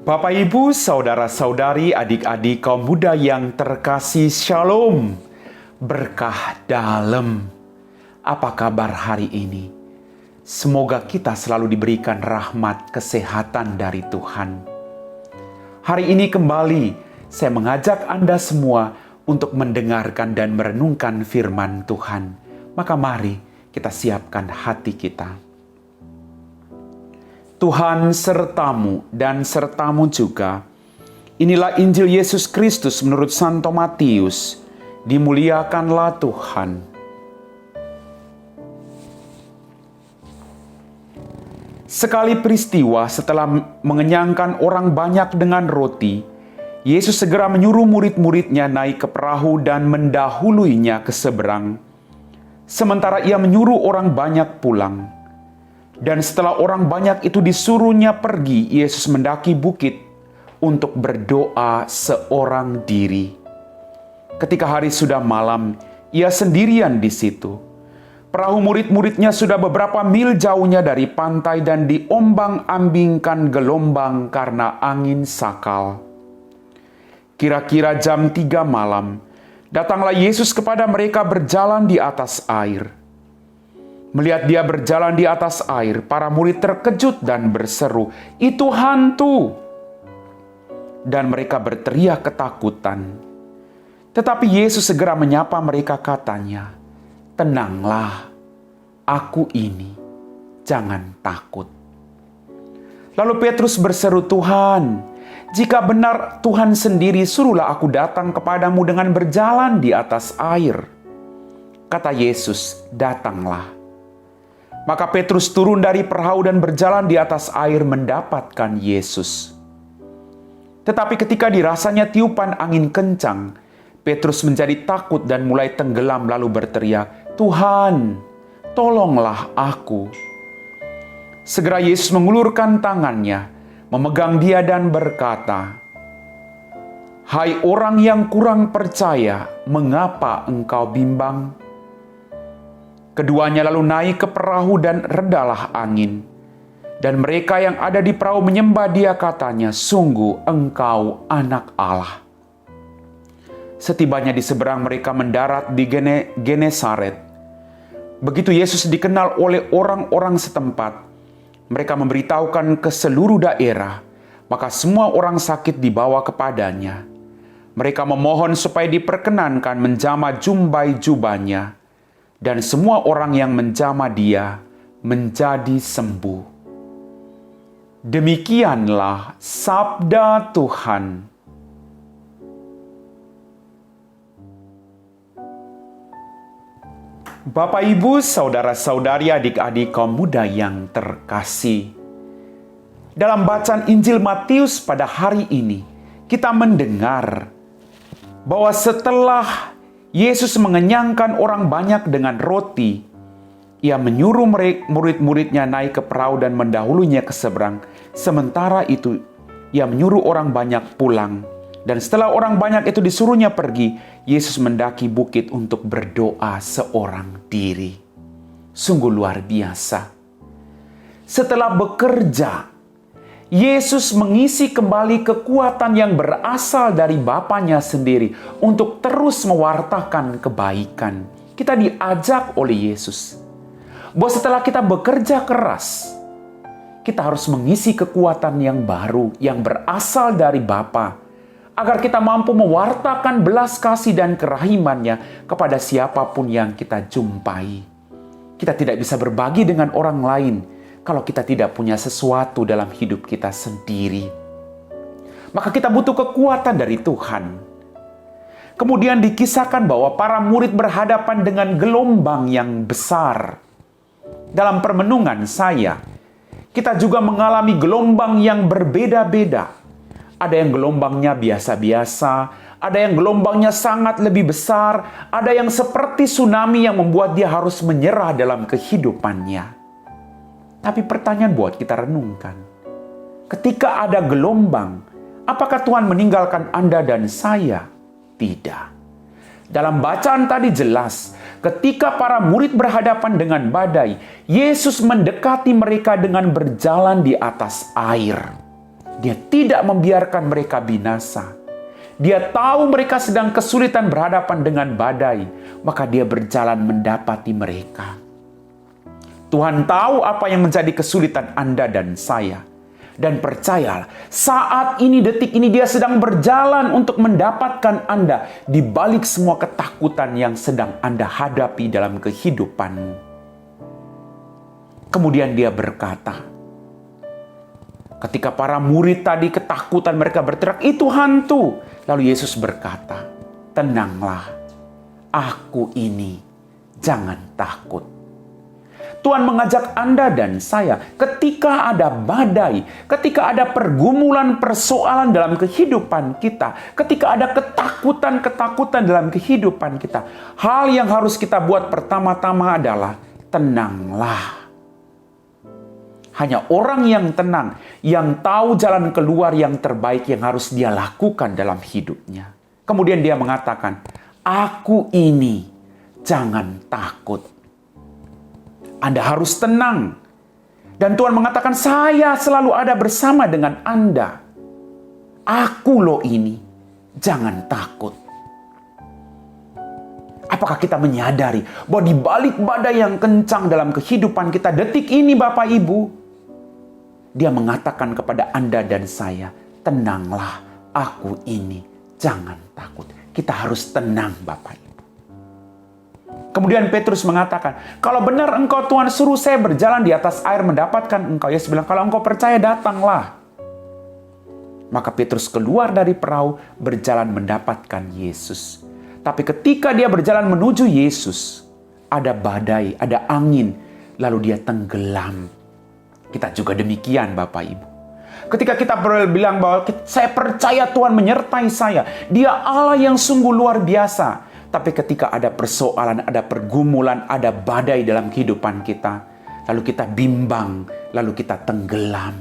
Bapak, Ibu, saudara-saudari, adik-adik kaum muda yang terkasih, Shalom. Berkah dalam. Apa kabar hari ini? Semoga kita selalu diberikan rahmat kesehatan dari Tuhan. Hari ini kembali saya mengajak Anda semua untuk mendengarkan dan merenungkan firman Tuhan. Maka mari kita siapkan hati kita. Tuhan sertamu dan sertamu juga. Inilah Injil Yesus Kristus menurut Santo Matius. Dimuliakanlah Tuhan. Sekali peristiwa setelah mengenyangkan orang banyak dengan roti, Yesus segera menyuruh murid-muridnya naik ke perahu dan mendahuluinya ke seberang. Sementara ia menyuruh orang banyak pulang. Dan setelah orang banyak itu disuruhnya pergi, Yesus mendaki bukit untuk berdoa seorang diri. Ketika hari sudah malam, ia sendirian di situ. Perahu murid-muridnya sudah beberapa mil jauhnya dari pantai dan diombang-ambingkan gelombang karena angin sakal. Kira-kira jam 3 malam, datanglah Yesus kepada mereka berjalan di atas air. Melihat dia berjalan di atas air, para murid terkejut dan berseru, "Itu hantu!" Dan mereka berteriak ketakutan. Tetapi Yesus segera menyapa mereka, katanya, "Tenanglah, aku ini, jangan takut." Lalu Petrus berseru, "Tuhan, jika benar Tuhan sendiri, suruhlah aku datang kepadamu dengan berjalan di atas air." Kata Yesus, "Datanglah." Maka Petrus turun dari perahu dan berjalan di atas air mendapatkan Yesus. Tetapi ketika dirasanya tiupan angin kencang, Petrus menjadi takut dan mulai tenggelam lalu berteriak, "Tuhan, tolonglah aku." Segera Yesus mengulurkan tangannya, memegang dia dan berkata, "Hai orang yang kurang percaya, mengapa engkau bimbang?" Keduanya lalu naik ke perahu dan redalah angin. Dan mereka yang ada di perahu menyembah dia, katanya, "Sungguh engkau anak Allah." Setibanya di seberang, mereka mendarat di Genesaret. Begitu Yesus dikenal oleh orang-orang setempat, mereka memberitahukan ke seluruh daerah, maka semua orang sakit dibawa kepadanya. Mereka memohon supaya diperkenankan menjamah jumbai jubahnya. Dan semua orang yang menjamah dia menjadi sembuh. Demikianlah sabda Tuhan. Bapak, Ibu, saudara-saudari, adik-adik kaum muda yang terkasih. Dalam bacaan Injil Matius pada hari ini, kita mendengar bahwa setelah Yesus mengenyangkan orang banyak dengan roti, ia menyuruh murid-muridnya naik ke perahu dan mendahulunya ke seberang. Sementara itu, ia menyuruh orang banyak pulang. Dan setelah orang banyak itu disuruhnya pergi, Yesus mendaki bukit untuk berdoa seorang diri. Sungguh luar biasa. Setelah bekerja, Yesus mengisi kembali kekuatan yang berasal dari Bapanya sendiri untuk terus mewartakan kebaikan. Kita diajak oleh Yesus bahwa setelah kita bekerja keras, kita harus mengisi kekuatan yang baru yang berasal dari Bapa, agar kita mampu mewartakan belas kasih dan kerahimannya kepada siapapun yang kita jumpai. Kita tidak bisa berbagi dengan orang lain kalau kita tidak punya sesuatu dalam hidup kita sendiri. Maka kita butuh kekuatan dari Tuhan. Kemudian dikisahkan bahwa para murid berhadapan dengan gelombang yang besar. Dalam permenungan saya, kita juga mengalami gelombang yang berbeda-beda. Ada yang gelombangnya biasa-biasa, ada yang gelombangnya sangat lebih besar, ada yang seperti tsunami yang membuat dia harus menyerah dalam kehidupannya. Tapi pertanyaan buat kita renungkan. Ketika ada gelombang, apakah Tuhan meninggalkan Anda dan saya? Tidak. Dalam bacaan tadi jelas, ketika para murid berhadapan dengan badai, Yesus mendekati mereka dengan berjalan di atas air. Dia tidak membiarkan mereka binasa. Dia tahu mereka sedang kesulitan berhadapan dengan badai, maka dia berjalan mendapati mereka. Tuhan tahu apa yang menjadi kesulitan Anda dan saya. Dan percayalah, saat ini, detik ini dia sedang berjalan untuk mendapatkan Anda di balik semua ketakutan yang sedang Anda hadapi dalam kehidupanmu. Kemudian dia berkata, ketika para murid tadi ketakutan, mereka berteriak, "Itu hantu!" Lalu Yesus berkata, "Tenanglah, aku ini, jangan takut." Tuhan mengajak Anda dan saya ketika ada badai, ketika ada pergumulan persoalan dalam kehidupan kita, ketika ada ketakutan-ketakutan dalam kehidupan kita, hal yang harus kita buat pertama-tama adalah tenanglah. Hanya orang yang tenang, yang tahu jalan keluar yang terbaik yang harus dia lakukan dalam hidupnya. Kemudian dia mengatakan, "Aku ini, jangan takut." Anda harus tenang. Dan Tuhan mengatakan, "Saya selalu ada bersama dengan Anda. Aku loh ini, jangan takut." Apakah kita menyadari bahwa di balik badai yang kencang dalam kehidupan kita detik ini, Bapak Ibu, Dia mengatakan kepada Anda dan saya, "Tenanglah, aku ini, jangan takut." Kita harus tenang, Bapak Ibu. Kemudian Petrus mengatakan, "Kalau benar engkau Tuhan suruh saya berjalan di atas air mendapatkan engkau." Yesus bilang, "Kalau engkau percaya, datanglah." Maka Petrus keluar dari perahu berjalan mendapatkan Yesus. Tapi ketika dia berjalan menuju Yesus, ada badai, ada angin, lalu dia tenggelam. Kita juga demikian, Bapak Ibu. Ketika kita bilang bahwa saya percaya Tuhan menyertai saya, Dia Allah yang sungguh luar biasa. Tapi ketika ada persoalan, ada pergumulan, ada badai dalam kehidupan kita, lalu kita bimbang, lalu kita tenggelam.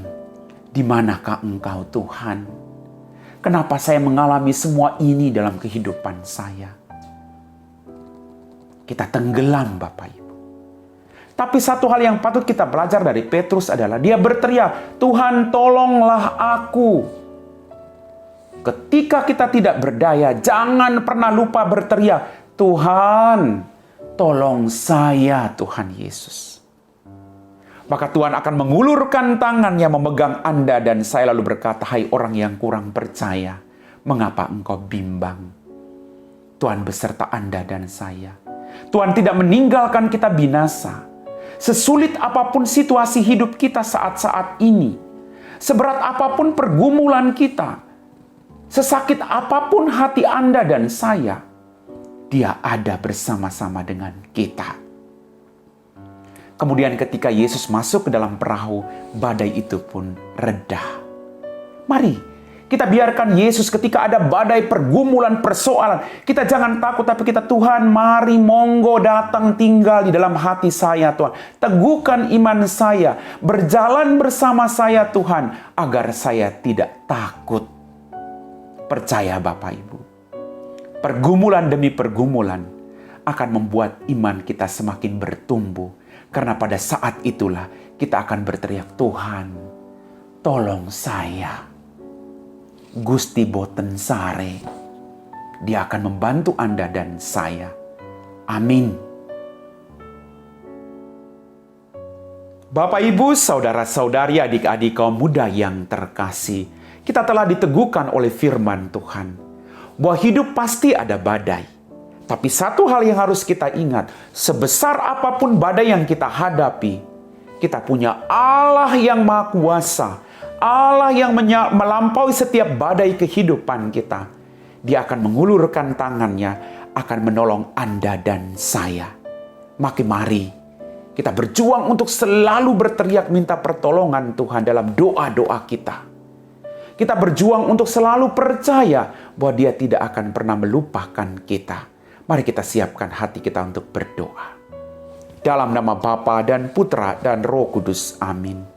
Di manakah Engkau, Tuhan? Kenapa saya mengalami semua ini dalam kehidupan saya? Kita tenggelam, Bapak Ibu. Tapi satu hal yang patut kita belajar dari Petrus adalah dia berteriak, "Tuhan, tolonglah aku." Ketika kita tidak berdaya, jangan pernah lupa berteriak, "Tuhan, tolong saya, Tuhan Yesus." Maka Tuhan akan mengulurkan tangannya memegang Anda dan saya lalu berkata, "Hai orang yang kurang percaya, mengapa engkau bimbang?" Tuhan beserta Anda dan saya. Tuhan tidak meninggalkan kita binasa. Sesulit apapun situasi hidup kita saat-saat ini, seberat apapun pergumulan kita, sesakit apapun hati Anda dan saya, Dia ada bersama-sama dengan kita. Kemudian ketika Yesus masuk ke dalam perahu, badai itu pun reda. Mari kita biarkan Yesus ketika ada badai, pergumulan, persoalan. Kita jangan takut, tapi kita, "Tuhan, mari monggo datang tinggal di dalam hati saya, Tuhan. Teguhkan iman saya, berjalan bersama saya, Tuhan, agar saya tidak takut." Percaya, Bapak Ibu, pergumulan demi pergumulan akan membuat iman kita semakin bertumbuh. Karena pada saat itulah kita akan berteriak, "Tuhan, tolong saya." Gusti boten sare. Dia akan membantu Anda dan saya. Amin. Bapak, Ibu, saudara-saudari, adik-adik kaum muda yang terkasih, kita telah diteguhkan oleh firman Tuhan bahwa hidup pasti ada badai. Tapi satu hal yang harus kita ingat, sebesar apapun badai yang kita hadapi, kita punya Allah yang Maha Kuasa, Allah yang melampaui setiap badai kehidupan kita. Dia akan mengulurkan tangannya, akan menolong Anda dan saya. Mari kita berjuang untuk selalu berteriak minta pertolongan Tuhan dalam doa-doa kita. Kita berjuang untuk selalu percaya bahwa Dia tidak akan pernah melupakan kita. Mari kita siapkan hati kita untuk berdoa. Dalam nama Bapa dan Putra dan Roh Kudus. Amin.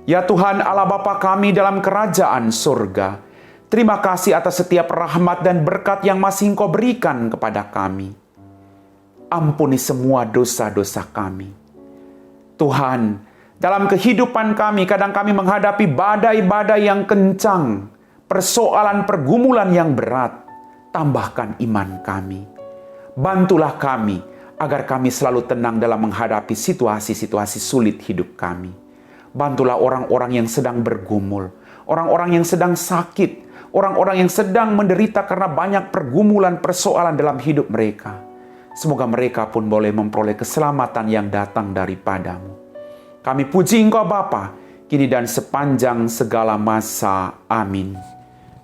Ya Tuhan Allah Bapa kami dalam kerajaan surga, terima kasih atas setiap rahmat dan berkat yang masih Engkau berikan kepada kami. Ampuni semua dosa-dosa kami. Tuhan, Dalam kehidupan kami, kadang kami menghadapi badai-badai yang kencang, persoalan pergumulan yang berat. Tambahkan iman kami. Bantulah kami agar kami selalu tenang dalam menghadapi situasi-situasi sulit hidup kami. Bantulah orang-orang yang sedang bergumul, orang-orang yang sedang sakit, orang-orang yang sedang menderita karena banyak pergumulan persoalan dalam hidup mereka. Semoga mereka pun boleh memperoleh keselamatan yang datang daripadamu. Kami puji Engkau Bapa, kini dan sepanjang segala masa. Amin.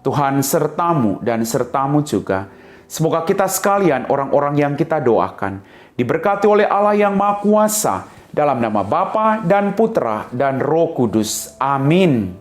Tuhan sertamu dan sertamu juga. Semoga kita sekalian, orang-orang yang kita doakan, diberkati oleh Allah yang Maha Kuasa, dalam nama Bapa dan Putra dan Roh Kudus. Amin.